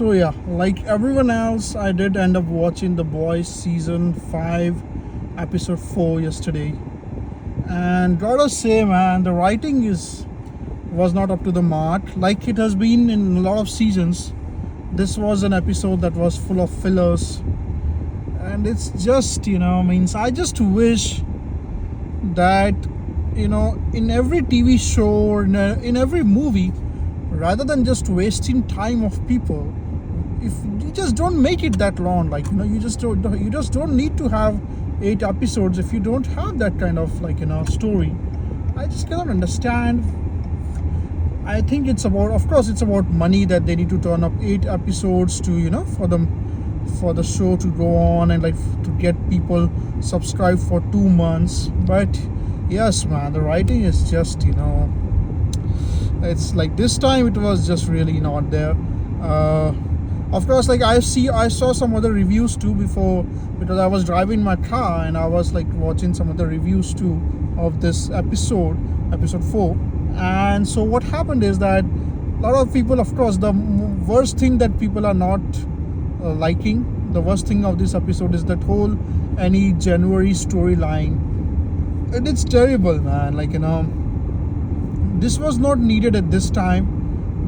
So yeah, like everyone else, I did end up watching The Boys season 5, episode 4 yesterday. And gotta say, man, the writing is was not up to the mark like it has been in a lot of seasons. This was an episode that was full of fillers, and it's just means I just wish that in every TV show or in every movie, rather than just wasting time of people, if you just don't make it that long, like you just don't need to have 8 episodes if you don't have that kind of story. I just cannot understand. I think it's about, of course, it's about money that they need to turn up 8 episodes to for the show to go on and to get people subscribed for 2 months. But yes, man, the writing is just it's like this time it was just really not there. Of course, I saw some other reviews too before, because I was driving my car and I was watching some other reviews too of this episode 4. And so what happened is that a lot of people, of course, the worst thing that people are not liking, the worst thing of this episode is that whole any January storyline. And it's terrible, man. This was not needed at this time.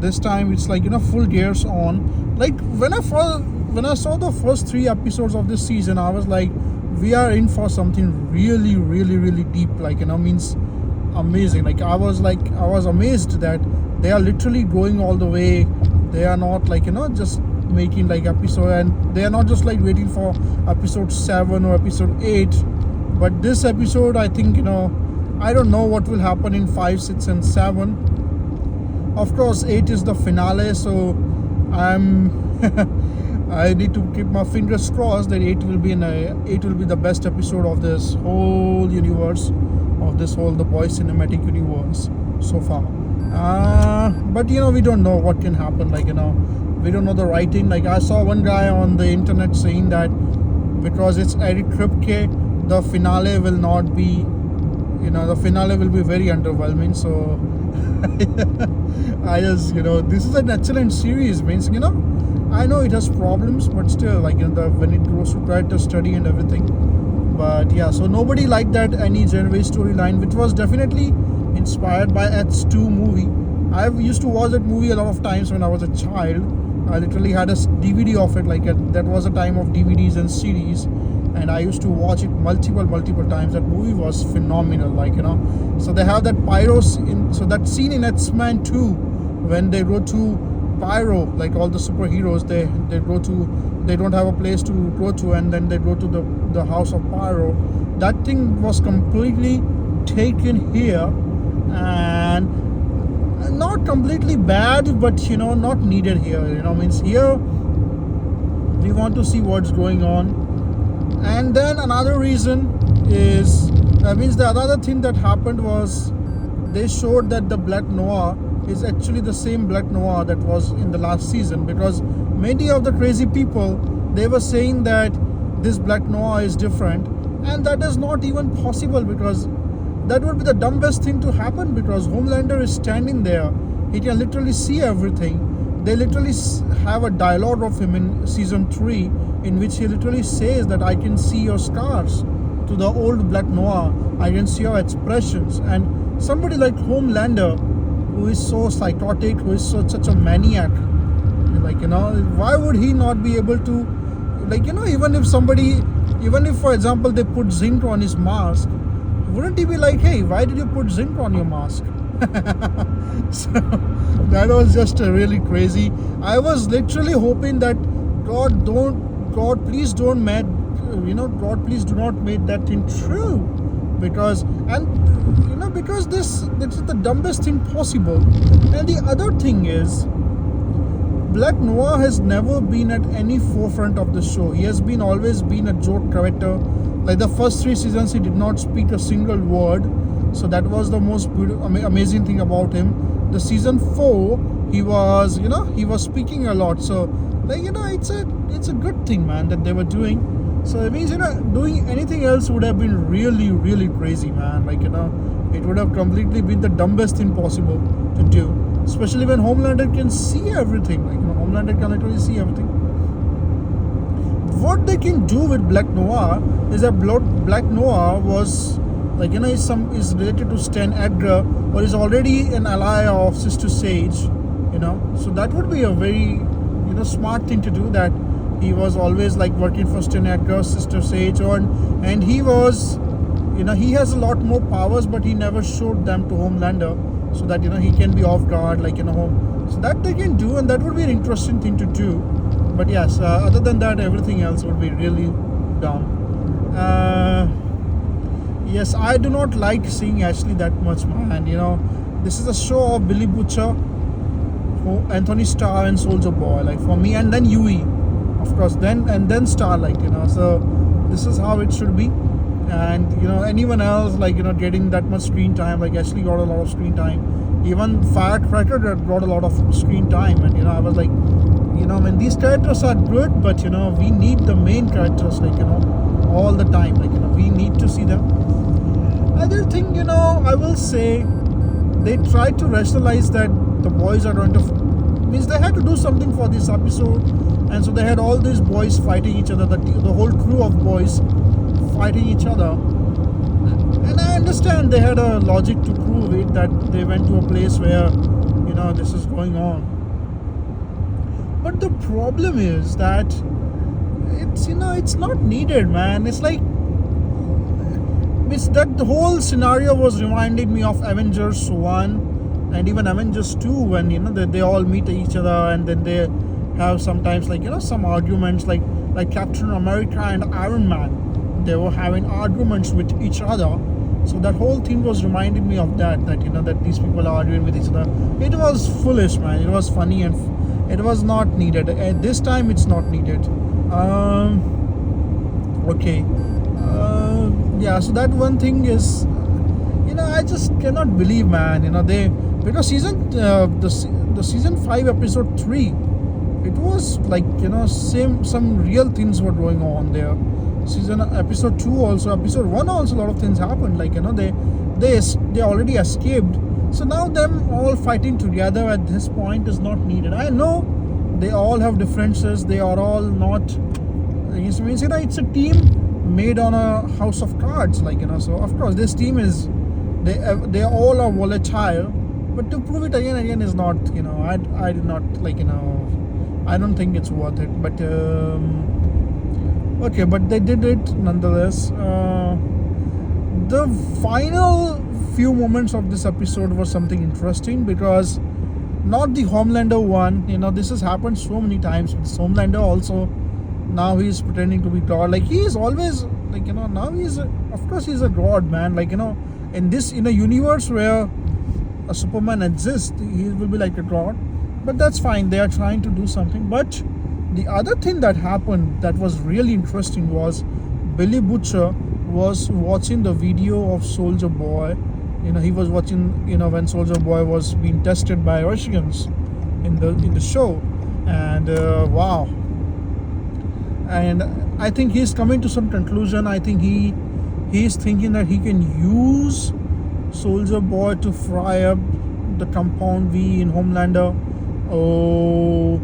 This time it's full gears on. When I saw the first 3 episodes of this season, I was like, we are in for something really, really, really deep. Means amazing. I was amazed that they are literally going all the way. They are not just making episode, and they are not just waiting for episode 7 or episode 8. But this episode, I think I don't know what will happen in 5, 6 and 7. Of course 8 is the finale, so I need to keep my fingers crossed that 8 will be the best episode of this whole universe, of this whole The Boys cinematic universe so far. But we don't know what can happen. We don't know the writing. I saw one guy on the internet saying that because it's Eric Kripke, the finale will not be, the finale will be very underwhelming. So I just, this is an excellent series. Means, I know it has problems, but still, when it goes to character study and everything. But yeah, so nobody liked that any January storyline, which was definitely inspired by X2 movie. I used to watch that movie a lot of times when I was a child. I literally had a DVD of it. That was a time of DVDs and CDs, and I used to watch it multiple times. That movie was phenomenal. So they have that so that scene in X-Men 2, when they go to Pyro, all the superheroes, they don't have a place to go to, and then they go to the house of Pyro. That thing was completely taken here, and not completely bad, but not needed here. Means here we want to see what's going on. And then another reason is means the other thing that happened was they showed that the Black Noir is actually the same Black Noir that was in the last season, because many of the crazy people, they were saying that this Black Noir is different, and that is not even possible, because that would be the dumbest thing to happen, because Homelander is standing there. He can literally see everything. They literally have a dialogue of him in season 3 in which he literally says that I can see your scars. To the old Black Noir, I can see your expressions. And somebody like Homelander, who is so psychotic, who is such a maniac, why would he not be able to, even if for example they put zinc on his mask, wouldn't he be like, hey, why did you put zinc on your mask? So that was just really crazy. I was literally hoping that God please don't God please do not make that thing true, because this is the dumbest thing possible. And the other thing is, Black Noir has never been at any forefront of the show. He has always been a joke character. The first 3 seasons, he did not speak a single word. So that was the most amazing thing about him. The season 4, he was speaking a lot. So it's a good thing, man, that they were doing. So it means doing anything else would have been really, really crazy, man. It would have completely been the dumbest thing possible to do. especially when Homelander can see everything. Like, Homelander can literally see everything. What they can do with Black Noir is that Black Noir was like, is related to Stan Edgar, or is already an ally of Sister Sage. So that would be a very smart thing to do, that he was always like working for Stan Edgar, Sister Sage, and he was he has a lot more powers, but he never showed them to Homelander, so that he can be off guard, like so that they can do, and that would be an interesting thing to do. But yes, other than that, everything else would be really dumb. Yes, I do not like seeing Ashley that much, man. This is a show of Billy Butcher, Anthony Starr, and Soldier Boy, like for me, and then Yui, of course, then Starlight. So this is how it should be. And anyone else, like getting that much screen time, like Ashley got a lot of screen time. Even Firecracker got a lot of screen time, and I was like, when these characters are good, but we need the main characters, like all the time, like we need to see them. Other thing, I will say, they tried to rationalize that the boys are going to means they had to do something for this episode, and so they had all these boys fighting each other, the whole crew of boys fighting each other. And I understand they had a logic to prove it, that they went to a place where this is going on. But the problem is that it's not needed, man. It's like that the whole scenario was reminding me of Avengers 1 and even Avengers 2, when they all meet each other, and then they have sometimes like some arguments, like Captain America and Iron Man, they were having arguments with each other. So that whole thing was reminding me of that that these people are arguing with each other. It was foolish, man. It was funny, and it was not needed. At this time, it's not needed. Okay. Yeah, so that one thing is, I just cannot believe, man. Because the season 5 episode 3, it was like some real things were going on there. Episode 2 also, episode 1 also, a lot of things happened. Like they already escaped. So now them all fighting together at this point is not needed. I know they all have differences. They are all not. It's a team made on a house of cards, so of course this team is, they all are volatile, but to prove it again and again is not, I do not, I don't think it's worth it. But okay, but they did it nonetheless. The final few moments of this episode was something interesting, because not the Homelander one, this has happened so many times with Homelander also. Now he's pretending to be God. Like he is always, now he's of course he's a god, man. In a universe where a Superman exists, he will be like a god. But that's fine. They are trying to do something. But the other thing that happened that was really interesting was Billy Butcher was watching the video of Soldier Boy. He was watching, when Soldier Boy was being tested by Russians in the show, and wow. And I think he's coming to some conclusion. I think he's thinking that he can use Soldier Boy to fry up the Compound V in Homelander. Oh,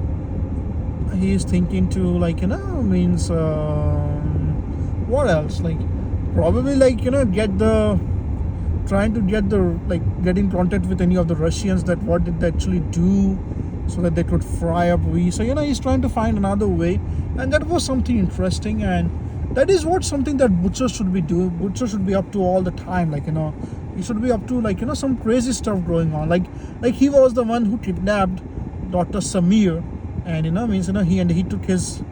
he's thinking to what else? Probably get in contact with any of the Russians, that what did they actually do, so that they could fry up V. So he's trying to find another way, and that was something interesting, and that is something that Butcher should be doing. Butcher should be up to all the time, he should be up to some crazy stuff going on, like he was the one who kidnapped Dr. Samir, and he took his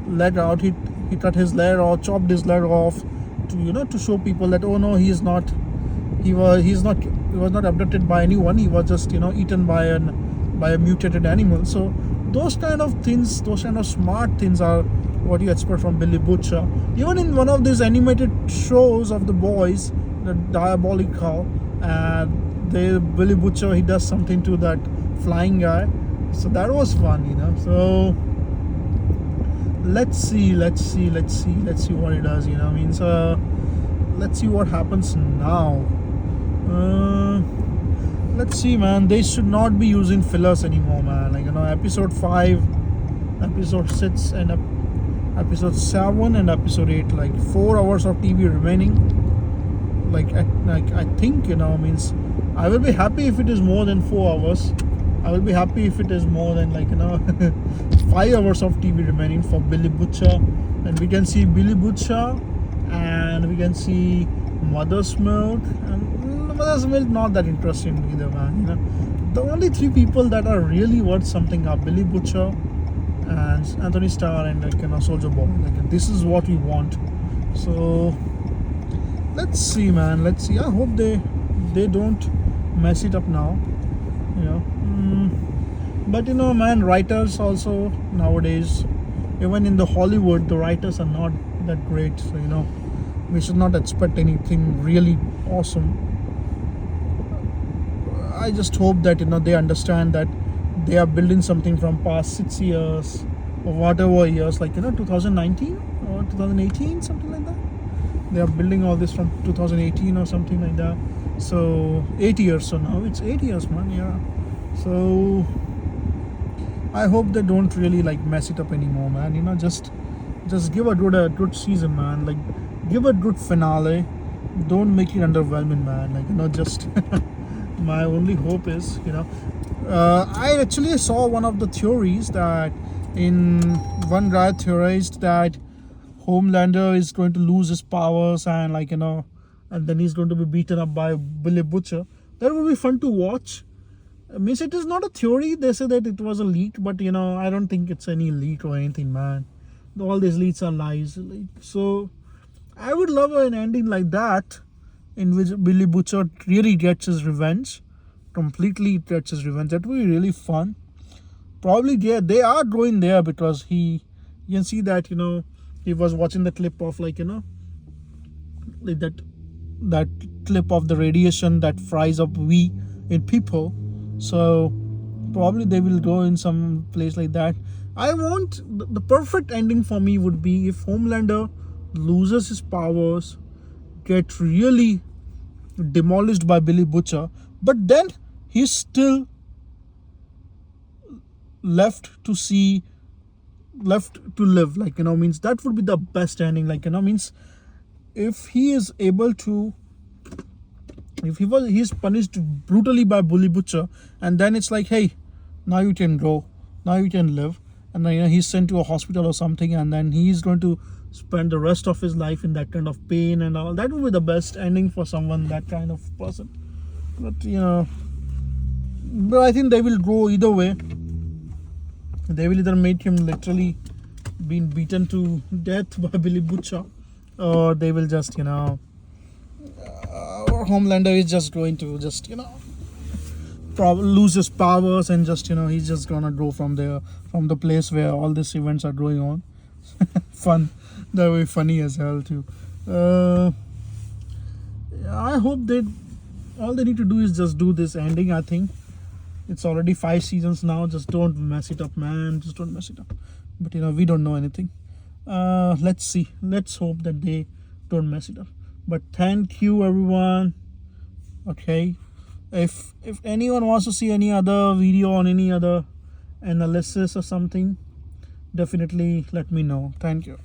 leg out, he cut his leg off, chopped his leg off, to show people that, oh no, he was not abducted by anyone, he was just eaten by a mutated animal. So those kind of things, those kind of smart things are what you expect from Billy Butcher. Even in one of these animated shows of the boys, the Diabolical, Billy Butcher, he does something to that flying guy, so that was fun. So let's see what he does. Let's see what happens now. let's see, man. They should not be using fillers anymore, man. Like, episode 5, episode 6, and episode 7 and episode 8, like 4 hours of TV remaining. Like I think, means I will be happy if it is more than 4 hours. I will be happy if it is more than 5 hours of TV remaining for Billy Butcher. And we can see Billy Butcher, and we can see Mother's Milk. And Mother's Milk not that interesting either, man. The only 3 people that are really worth something are Billy Butcher and Anthony Starr and Soldier Boy. This is what we want. So let's see, man. Let's see. I hope they don't mess it up now. But man, writers also nowadays, even in the Hollywood, the writers are not that great. So we should not expect anything really awesome. I just hope that they understand that they are building something from past 6 years or whatever years, 2019 or 2018, something like that. They are building all this from 2018 or something like that. So 8 years. So now it's 8 years, man. Yeah. So I hope they don't really mess it up anymore, man. Just give a good season, man. Give a good finale. Don't make it underwhelming, man. Just my only hope is, I actually saw one of the theories that one guy theorized that Homelander is going to lose his powers and and then he's going to be beaten up by Billy Butcher. That would be fun to watch. Means it is not a theory. They say that it was a leak, but I don't think it's any leak or anything, man. All these leaks are lies. So I would love an ending like that, in which Billy Butcher really gets his revenge, completely gets his revenge. That would be really fun. Probably they are going there because you can see that he was watching the clip of that clip of the radiation that fries up we in people. So probably they will go in some place like that. I want the perfect ending for me would be if Homelander loses his powers, get really demolished by Billy Butcher, but then he's still left to live. Means that would be the best ending. Means if he is able to, he's punished brutally by Billy Butcher, and then it's hey, now you can go, now you can live, and then he's sent to a hospital or something, and then he's going to spend the rest of his life in that kind of pain and all. That would be the best ending for someone, that kind of person. But but I think they will go either way. They will either make him literally being beaten to death by Billy Butcher, or they will just Homelander is just going to probably lose his powers and just he's just gonna go from the place where all these events are going on. Fun. That would be funny as hell too. I hope all they need to do is just do this ending. I think it's already 5 seasons now. Just don't mess it up, man. Just don't mess it up. But we don't know anything. Let's see. Let's hope that they don't mess it up. But thank you, everyone. Okay, if anyone wants to see any other video on any other analysis or something, definitely let me know. Thank you.